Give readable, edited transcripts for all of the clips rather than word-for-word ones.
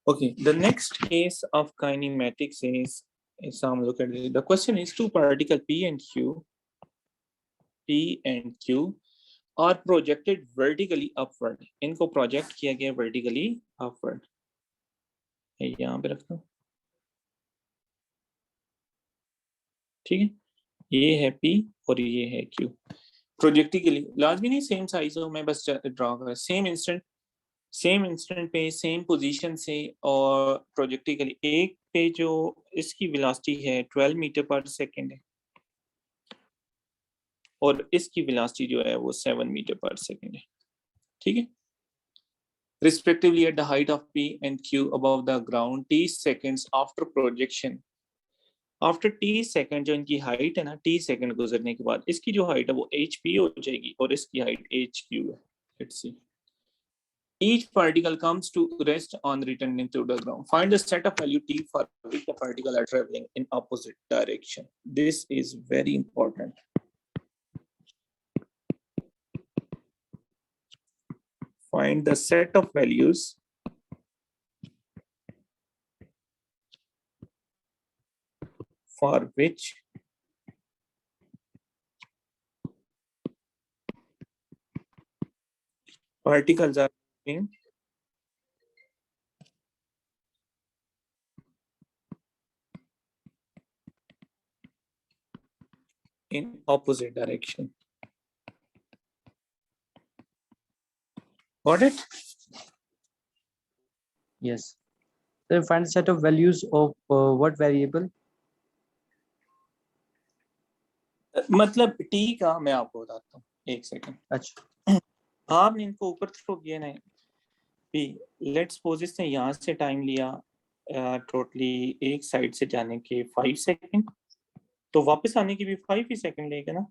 Okay, the next case of kinematics is some look at it. The question is two particles P and Q are projected vertically upward. इनको project किया गया vertically upward. यहाँ पे रखता हूँ, ठीक है, ये है P और ये है Q. प्रोजेक्टिकली लाजमी नहीं सेम साइज हो, मैं बस ड्रॉ कर सेम इंस्टेंट पे सेम पोजीशन से, और प्रोजेक्टिकली एक पे जो इसकी वेलोसिटी है 12 मीटर पर सेकंड है और इसकी वेलोसिटी जो है वो 7 मीटर पर सेकंड है, ठीक है. Respectively at the height of P and Q above the ground t seconds after projection. After t second जो इनकी हाइट है ना, t सेकंड गुजरने के बाद इसकी जो हाइट है वो hp हो जाएगी और इसकी हाइट hq है. Let's see. Each particle comes to rest on returning to the ground. Find the set of value t for which the particle are traveling in opposite direction. This is very important. Find the set of values for which particles are moving in opposite direction. Got it? Yes. So find the set of values of what variable? मतलब t का मैं आपको बताता हूँ, एक second. अच्छा, आपने इनको ऊपर थ्रो किया ना p. लेट्स सपोज इसने यहाँ से टाइम लिया टोटली एक साइड से जाने के 5 सेकंड, तो वापस आने की भी 5 ही सेकंड लेगा ना.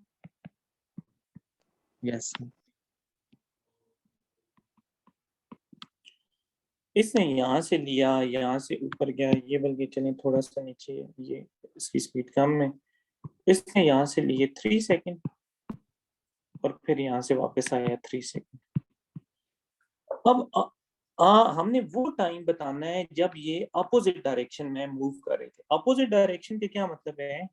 यस. इसने यहाँ से लिया, यहाँ से ऊपर गया, ये बल्कि चलें थोड़ा सा नीचे, ये इसकी स्पीड कम है. इसने यहाँ से लिए 3 सेकंड और फिर यहाँ से वापस आया 3 सेकंड. अब हमने वो टाइम बताना है जब ये अपोजिट डायरेक्शन में मूव कर रहे थे. अपोजिट डायरेक्शन के क्या मतलब है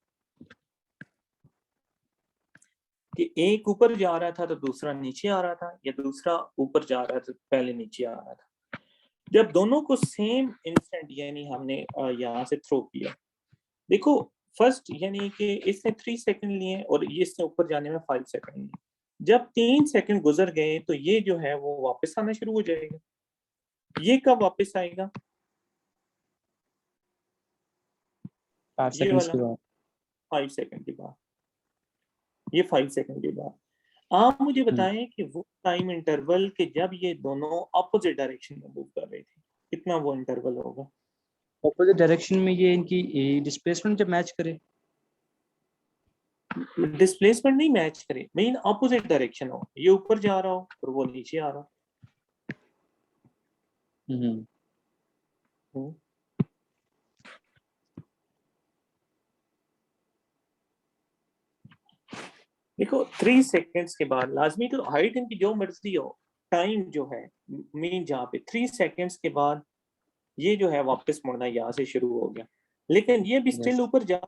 कि एक ऊपर जा रहा था तो दूसरा नीचे आ रहा था, या दूसरा ऊपर जा रहा था तो पहले नीचे आ रहा था. जब दोनों को सेम इंस्टेंट यानी हमने यहाँ से थ्रो किया, देखो फर्स्ट यानी कि इसने 3 सेकंड लिए और ये इसने ऊपर जाने में 5 सेकंड लिए. जब 3 सेकंड गुजर गए तो ये जो है वो वापस आना शुरू हो जाएगा. ये कब वापस आएगा? 5 सेकंड्स के बाद. 5 सेकंड के बाद. ये 5 सेकंड के बाद. आप मुझे बताएं कि वो टाइम इंटरवल के जब ये दोनों अपोजिट डायरेक्शन में मूव कर रहे थे, कितना वो इंटरवल होगा? ऑपोजिट डायरेक्शन में ये इनकी डिस्प्लेसमेंट जब मैच करे. डिस्प्लेसमेंट नहीं मैच करे, मेन अपोजिट डायरेक्शन हो, ये ऊपर जा रहा हो और वो नीचे आ रहा हो. देखो 3 सेकंड्स के बाद लाजमी तो हाइट इनकी जो मर्जी हो, टाइम जो है मीन जहाँ पे 3 सेकंड्स के बाद ये जो है वापस मुड़ना यहाँ से शुरू हो गया, लेकिन ये भी स्टिल ऊपर जा,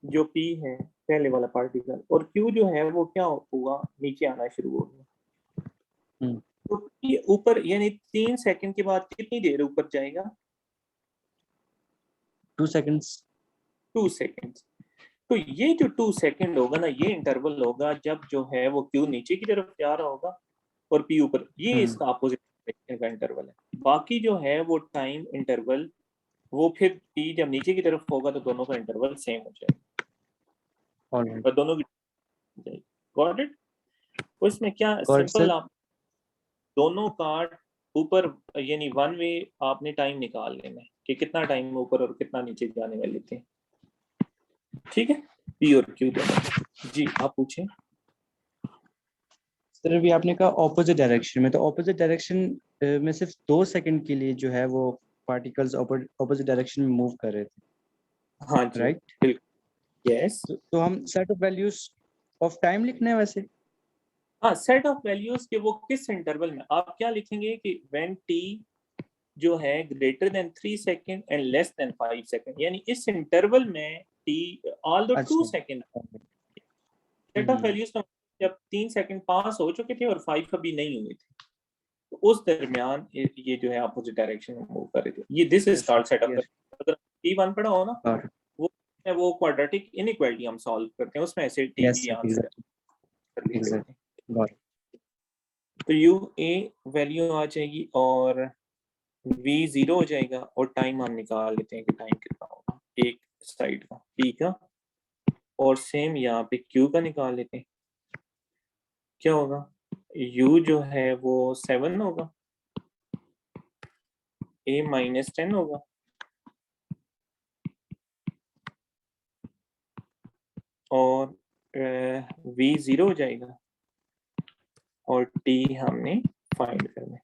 जो P है पहले वाला पार्टिकल, और Q जो है वो क्या हुआ, नीचे आना शुरू हो गया. तो P ऊपर यानी 3 सेकंड के बाद कितनी देर ऊपर जाएगा? 2 सेकंड्स. 2 सेकंड्स. तो ये जो 2 सेकंड होगा ना, ये इंटरवल होगा जब जो है वो Q नीचे की तरफ जा रहा होगा और P ऊपर. ये इसका अपोजिट डायरेक्शन का इंटरवल है. बाकी जो है वो टाइम इंटरवल वो फिर P जब नीचे की तरफ होगा तो दोनों का इंटरवल सेम हो जाएगा. और दोनों की गॉट इट. तो इसमें क्या सिंपल, आप दोनों का ऊपर यानी वन वे आपने टाइम निकाल लेना है कि कितना टाइम ऊपर और कितना नीचे जाने में लेते हैं. ठीक है, P और Q दोनों. जी आप पूछें. सर अभी आपने कहा ऑपोजिट डायरेक्शन में, तो ऑपोजिट डायरेक्शन में सिर्फ 2 सेकंड के लिए जो है वो पार्टिकल्स ऑपोजिट डायरेक्शन में मूव कर रहे थे. हाँ जी, राइट. बिल्कुल. यस. तो हम set of values of time लिखने हैं वैसे. हाँ, सेट ऑफ वैल्यूज के वो किस इंटरवल में, आप क्या लिखेंगे कि व्हेन t जो है greater than 3 second and less than 5 second, यानी इस इंटरवल में t ऑल्दो 2 अच्छा। सेकेंड, सेट ऑफ वैल्यूज का जब 3 सेकेंड पास हो चुके थे और 5 अभी नहीं हुए थे, तो उस दरमियान ये जो है अपोजिट डायरेक्शन में मूव कर रहे थे, ये this is called set of. अगर t1 पढ़ा हो ना, वो क्वाड्रेटिक इनइक्वालिटी हम सॉल्व करते हैं, उसमें ऐसे t की आंसर कर लेते हैं। तो u a वैल्यू आ जाएगी और v 0 हो जाएगा और टाइम हम निकाल लेते हैं कि टाइम कितना होगा एक साइड का p का, और सेम यहाँ पे q का निकाल लेते हैं। क्या होगा, u जो है वो 7 होगा, a -10 होगा और v 0 हो जाएगा और t हमने फाइंड करना है।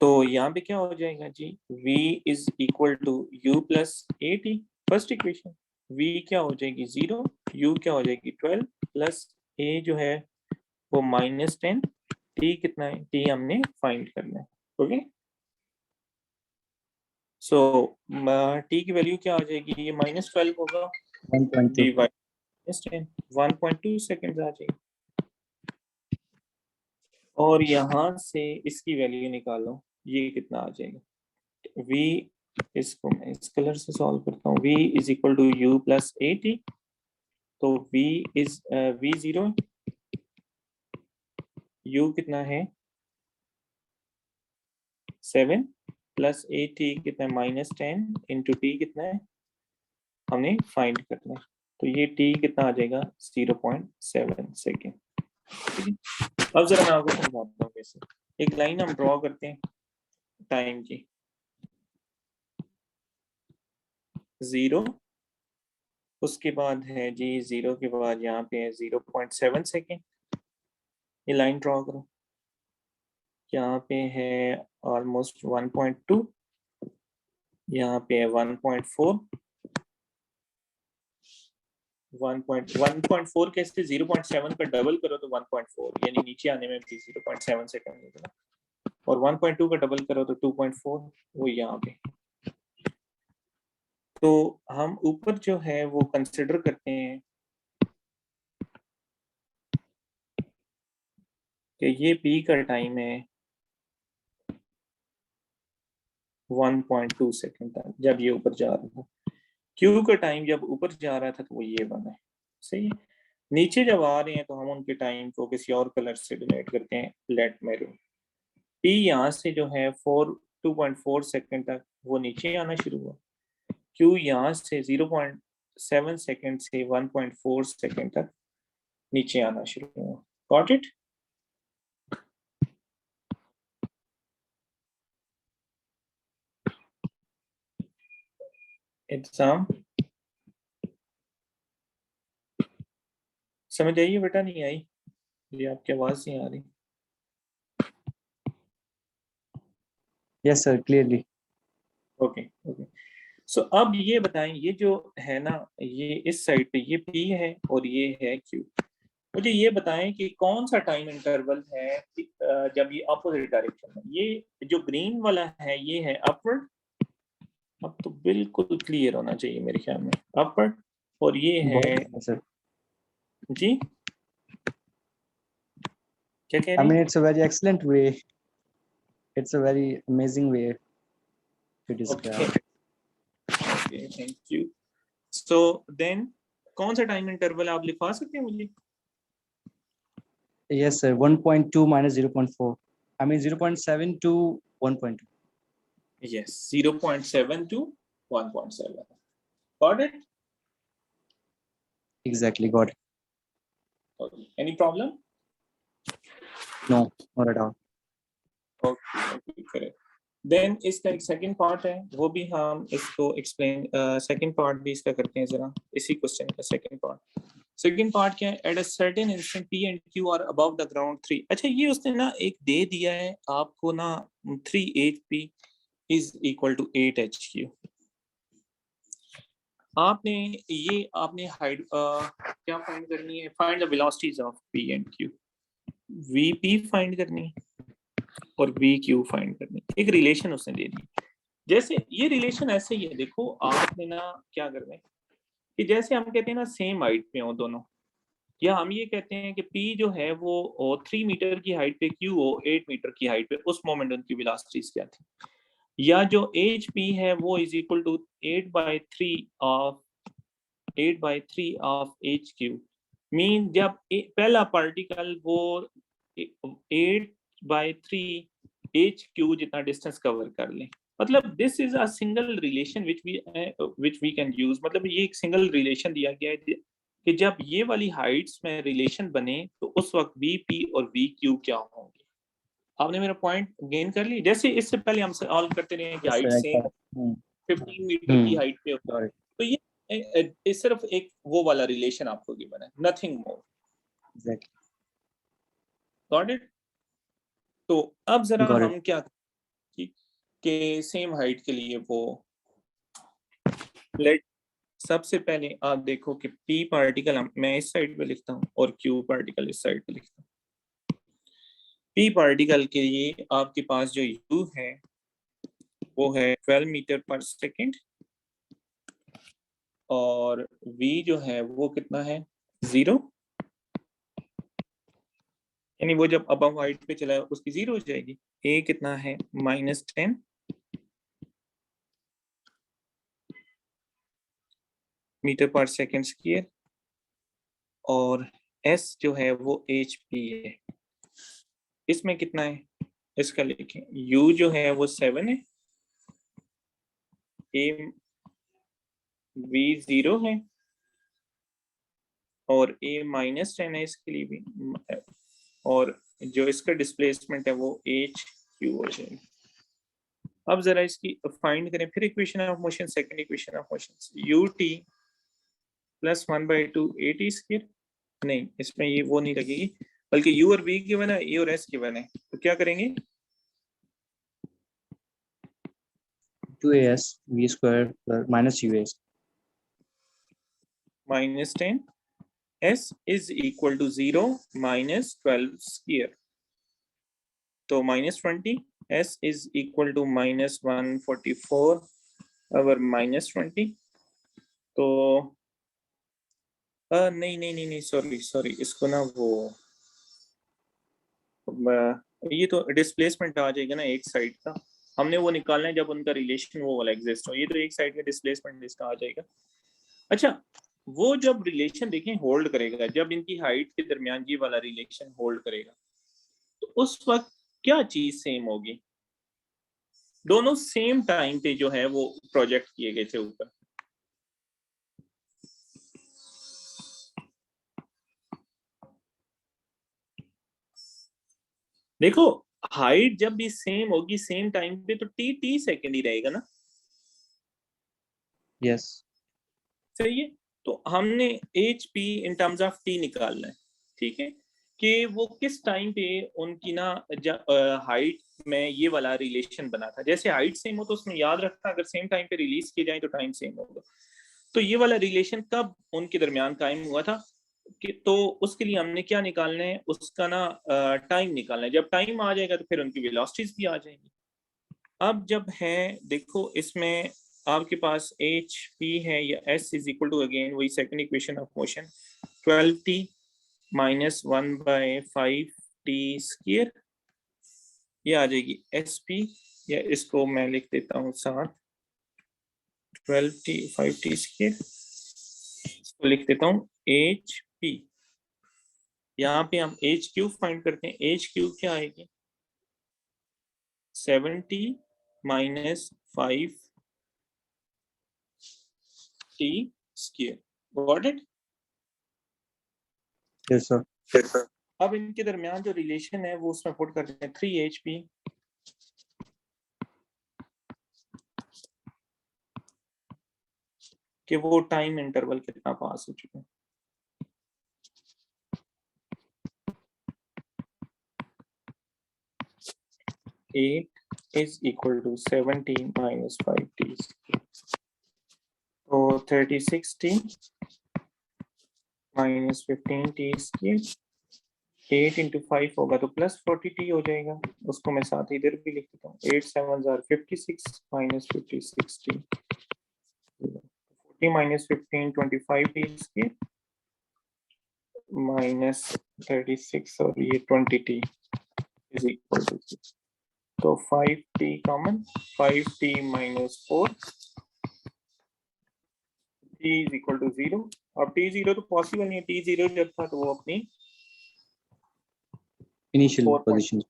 तो यहाँ पे क्या हो जाएगा जी, v is equal to u plus a t, first equation. v क्या हो जाएगी 0, u क्या हो जाएगी 12 प्लस a जो है वो -10, t कितना है, t हमने फाइंड करना है। ओके, सो t की वैल्यू क्या हो जाएगी, ये -12 होगा, 1.2 -10 1.2 सेकेंड आ जाएगी। और यहाँ से इसकी वैल्यू निकालो, ये कितना आ जाएगा, v, इसको मैं इस कलर से सॉल्व करता हूँ, v is equal to u plus a t, तो v इज v 0, u कितना है 7 प्लस ए टी कितना है -10 इंटू टी कितना है हमने फाइंड करना है, तो ये t कितना आ जाएगा 0.7 सेकेंड। अब जरा मैं आपको समझाता हूँ कैसे, एक लाइन हम ड्रॉ करते हैं टाइम की, 0, उसके बाद है जी 0 के बाद यहाँ पे है 0.7 सेकेंड, ये लाइन ड्रॉ करो, यहाँ पे है ऑलमोस्ट 1.2, यहाँ पे है 1.4, 1.4 कैसे, 0.7 का डबल करो तो 1.4, यानी नीचे आने में भी 0.7 सेकेंड लगेगा, और 1.2 का डबल करो तो 2.4, वो यहाँ पे। तो हम ऊपर जो है वो कंसिडर करते हैं कि ये p का टाइम है 1.2 सेकेंड तक जब ये ऊपर जा रहा था, q का टाइम जब ऊपर जा रहा था तो वो ये बना है, सही है। नीचे जब आ रहे हैं तो हम उनके टाइम को किसी और कलर से डिनोट करते हैं, लेट मैरून। p यहाँ से जो है 2.4 सेकेंड तक वो नीचे आना शुरू हुआ, q यहाँ से 0.7 सेकेंड से 1.4 सेकेंड तक नीचे आना शुरू हुआ। Got it? एग्जाम समझ आइए बेटा, नहीं आई? ये आपकी आवाज नहीं आ रही। Yes sir, clearly. Okay okay, so अब ये बताएं, ये जो है ना, ये इस साइड पे ये p है और ये है q, मुझे ये बताएं कि कौन सा टाइम इंटरवल है जब ये अपोजिट डायरेक्शन में, ये जो ग्रीन वाला है ये है अपवर्ड, अब तो बिल्कुल क्लियर होना चाहिए मेरे ख्याल में, अपवर्ड, और ये है सर, जी क्या कह I रहे mean, हैं? it's a very excellent way. It's a very amazing way to describe. Okay thank you. So then कौन सा टाइम इंटरवल आप लिखवा सकते हैं मुझे? Yes, sir. 1.2 minus 0.4. I mean, 0.7 to 1.2. Yes, 0.7 to 1.7. Got it? Exactly, got it. Okay. Any problem? No, not at all. Okay, correct. Then इसका एक second part है, वो भी हम इसको एक्सप्लेन, सेकंड पार्ट भी इसका करते हैं जरा, इसी क्वेश्चन का सेकंड पार्ट। सेकंड पार्ट क्या है, at a certain instant p and q are above the ground 3। अच्छा, ये उसने ना एक दे दिया है आपको ना, 3 HP is equal to 8 HQ। आपने ये आपने हाइड क्या फाइंड करनी है, find the velocities of P and Q. VP find करनी है और वी क्यू फाइंड करनी है। एक रिलेशन उसने दे दी, जैसे ये रिलेशन ऐसे ही है, देखो आपने ना क्या करना है कि जैसे हम कहते हैं ना सेम हाइट पे हो दोनों, या हम ये कहते हैं कि P जो है वो 3 मीटर की हाइट पे, Q हो 8 मीटर की हाइट पे, उस मोमेंट उनकी वेलोसिटीज क्या थी, या जो HP है वो is equal to 8/3 of HQ। Mean जब पहला पार्टिकल वो 8/3 HQ जितना डिस्टेंस कवर कर ले, मतलब this is a single relation which we can use. मतलब ये एक सिंगल रिलेशन दिया गया है कि जब ये वाली हाइट्स में रिलेशन बने तो उस वक्त VP और VQ क्या होंगे। आपने मेरा पॉइंट गेन कर ली। जैसे इससे पहले हम सॉल्व करते रहे हैं कि हाइट सेम 15 मीटर की हाइट पे होता है, तो ये सिर्फ एक वो वाला रिलेशन आपको गिवन है, नथिंग मोर। Got it. तो अब जरा हम क्या कि सेम हाइट के लिए वो लेट, सबसे पहले आप देखो कि P पार्टिकल मैं इस साइड पे लिखता हूँ और Q पार्टिकल इस साइड पे लिखता हूँ। P पार्टिकल के लिए आपके पास जो U है वो है 12 मीटर पर सेकेंड, और V जो है वो कितना है 0, यानी वो जब अबव हाइट पे चला है उसकी 0 हो जाएगी। A कितना है -10 मीटर पर सेकेंड स्क्वायर, और S जो है वो HP है। इसमें कितना है इसका लिखें, U जो है वो 7 है, A V 0 है, और A -10 है इसके लिए भी, और जो इसका डिस्प्लेसमेंट है वो HQ हो जाएगा। अब जरा इसकी फाइंड करें फिर equation of motion, second equation of motion, UT plus 1/2 AT square, नहीं इसमें ये वो नहीं लगेगी, बल्कि U और V गिवन है, E और S गिवन है, तो क्या करेंगे 2AS V square minus US -10 S is equal to 0 -12 square, तो -20 S is equal to -144 over -20, तो नहीं नहीं नहीं नहीं सॉरी सॉरी, इसको ना वो ये तो डिस्प्लेसमेंट आ जाएगा ना एक साइड का, हमने वो निकालना है जब उनका रिलेशन वो वाला एग्जिस्ट हो, ये तो एक साइड का डिस्प्लेसमेंट इसका आ जाएगा। अच्छा, वो जब रिलेशन देखें होल्ड करेगा, जब इनकी हाइट के दरमियान ये वाला रिलेशन होल्ड करेगा, तो उस वक्त क्या चीज सेम होगी, दोनों सेम टाइम पे जो है वो प्रोजेक्ट किए गए थे ऊपर। देखो हाइट जब भी सेम होगी सेम टाइम पे, तो T सेकेंड ही रहेगा ना। yes सही है, तो हमने HP in terms of T निकालना है, ठीक है, कि वो किस टाइम पे उनकी ना हाइट में ये वाला रिलेशन बना था। जैसे हाइट सेम हो तो उसमें याद रखना अगर सेम टाइम पे रिलीज किए जाए तो टाइम सेम होगा। तो ये वाला रिलेशन कब उनके दरमियान कायम हुआ था कि, तो उसके लिए हमने क्या निकालना है, उसका ना टाइम निकालना है। जब टाइम आ जाएगा तो फिर उनकी वेलोसिटीज भी आ जाएंगी। अब जब है देखो इसमें आपके पास HP है या S is equal to again वही second equation of motion 12T minus 1/5T square, ये आ जाएगी SP, या इसको मैं लिख देता हूँ साथ 12T 5T स्क्वायर, इसको लिख देता हूँ HP। यहाँ पे हम HQ फाइंड करते हैं, HQ क्या आएगी 7T minus 5T square. Got it. yes sir अब इनके दरमियान जो रिलेशन है वो उसमें पुट करते हैं 3HP, कि वो टाइम इंटरवल कितना पास हो चुका है। A is equal to 17 minus 5T। तो 36t minus 15t square 8 into 5 होगा तो प्लस 40t हो जाएगा, उसको मैं साथ इधर भी लिख देता हूँ। 8 7s are 56 minus 56t 40 minus 15 25t square minus 36 और ये 20t is equal to 6. तो 5t common 5t minus 4 t is equal to 0. अब t 0 तो पॉसिबल नहीं है, t 0 जब था तो वो अपनी इनिशियल पोजीशन।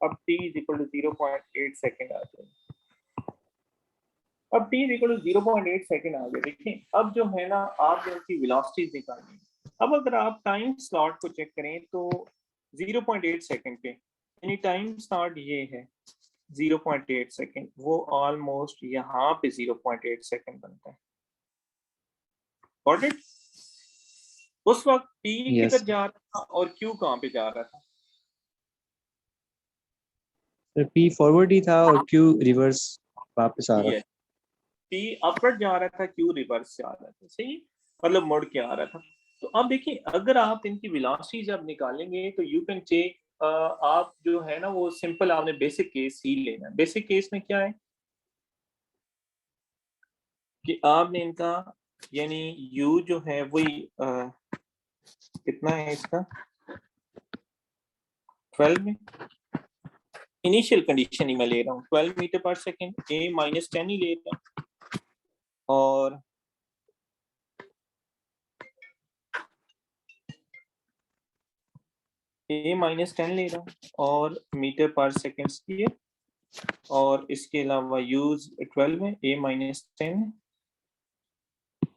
अब t is equal to 0.8 second आ जाएगा। अब t is equal to 0.8 second आ गया। देखिए अब जो है ना, आप इनकी वेलोसिटीज निकालनी है। अब अगर आप टाइम स्लॉट को चेक करें तो 0.8 सेकेंड पे, यानी टाइम स्लॉट ये है 0.8 सेकेंड, वो ऑलमोस्ट यहाँ पे 0.8 सेकेंड बनता है। Got it? उस वक्त t किधर जा रहा था और q कहाँ पे जा रहा था? तो p फॉरवर्ड ही था और q रिवर्स वापस आ रहा था। p अपवर्ड जा रहा था, q रिवर्स जा रहा था, सही, मतलब मुड़ के आ रहा था। तो अब देखिए अगर आप इनकी वेलोसिटी जब निकालेंगे तो यू कैन चेक, आप जो है ना वो सिंपल आपने बेसिक केस ही लेना है। बेसिक केस में क्या है कि आपने इनका यानी u जो है वही कितना है इसका 12 में, इनिशियल कंडीशन ही मैं ले रहा हूँ 12 मीटर पर सेकेंड, a माइनस 10 ही ले रहा हूँ और a माइनस 10 ले रहा हूँ और मीटर पर सेकेंड स्क्वायर, और इसके अलावा यूज 12 में a माइनस 10 है,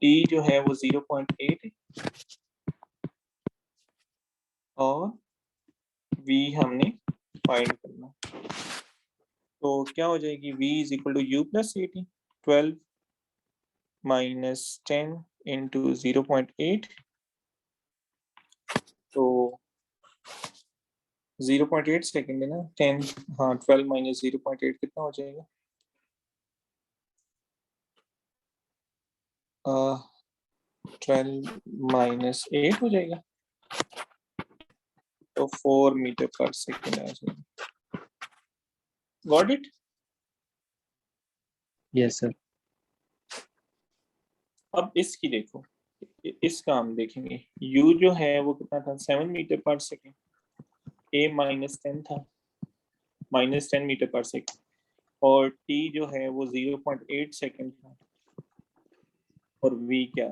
t जो है वो 0.8 है और v हमने फाइंड करना। तो क्या हो जाएगी, v is equal to u plus 18, 12 minus 10 into 0.8, तो 0.8 सेकेंड है ना, 10 हाँ 12 माइनस 0.8 कितना हो जाएगा, 12 माइनस 8 हो जाएगा, तो 4 मीटर पर सेकेंड आ जाएगा। Got it? Yes sir. अब इसकी देखो, इसका हम देखेंगे u जो है वो कितना था 7 मीटर पर सेकेंड, a माइनस 10 था, माइनस 10 मीटर पर सेकेंड, और t जो है वो 0.8 सेकेंड था, और v क्या,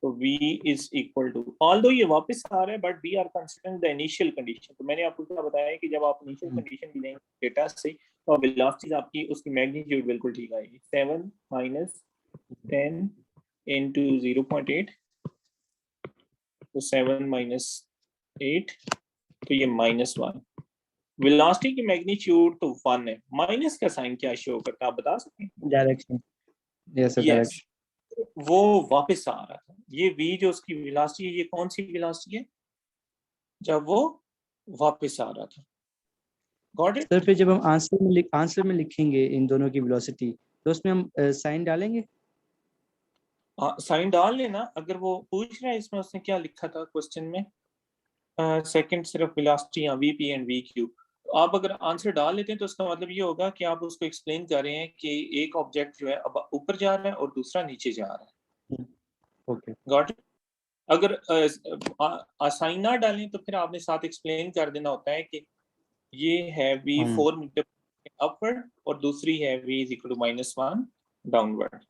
तो v is equal to, although ये वापस आ रहा है but we are considering the initial condition. तो मैंने आपको क्या बताया कि जब आप इनिशियल कंडीशन भी लेंगे डेटा से तो वेलोसिटी आपकी उसकी मैग्नीट्यूड बिल्कुल ठीक आएगी। 7 माइनस 10 इंटू 0.8, तो 7 माइनस 8, तो ये -1। वेलोसिटी की मैग्नीट्यूड तो 1 है, माइनस का साइन क्या शो करता है आप बता सकते हैं? डायरेक्शन। Yes sir, direction. वो वापस आ रहा था। ये v जो उसकी वेलोसिटी है, ये कौन सी वेलोसिटी है जब वो वापस आ रहा था। Got it? सर फिर जब हम आंसर में लिखेंगे इन दोनों की वेलोसिटी तो उसमें हम साइन डालेंगे? साइन डाल लेना। अगर वो पूछ रहा है इसमें उसने क्या लिखा था क्वेश्चन में, सेकंड सिर्फ वेलोसिटी या vp एंड vq, तो आप अगर आंसर डाल लेते हैं तो उसका मतलब ये होगा कि आप उसको एक्सप्लेन कर रहे हैं कि एक ऑब्जेक्ट जो है अब ऊपर जा रहा है और दूसरा नीचे जा रहा है। Okay, got it? अगर साइन ना डालें तो फिर आपने साथ एक्सप्लेन कर देना होता है कि ये है v 4 मीटर अपवर्ड और दूसरी है v is equal to -1 downward.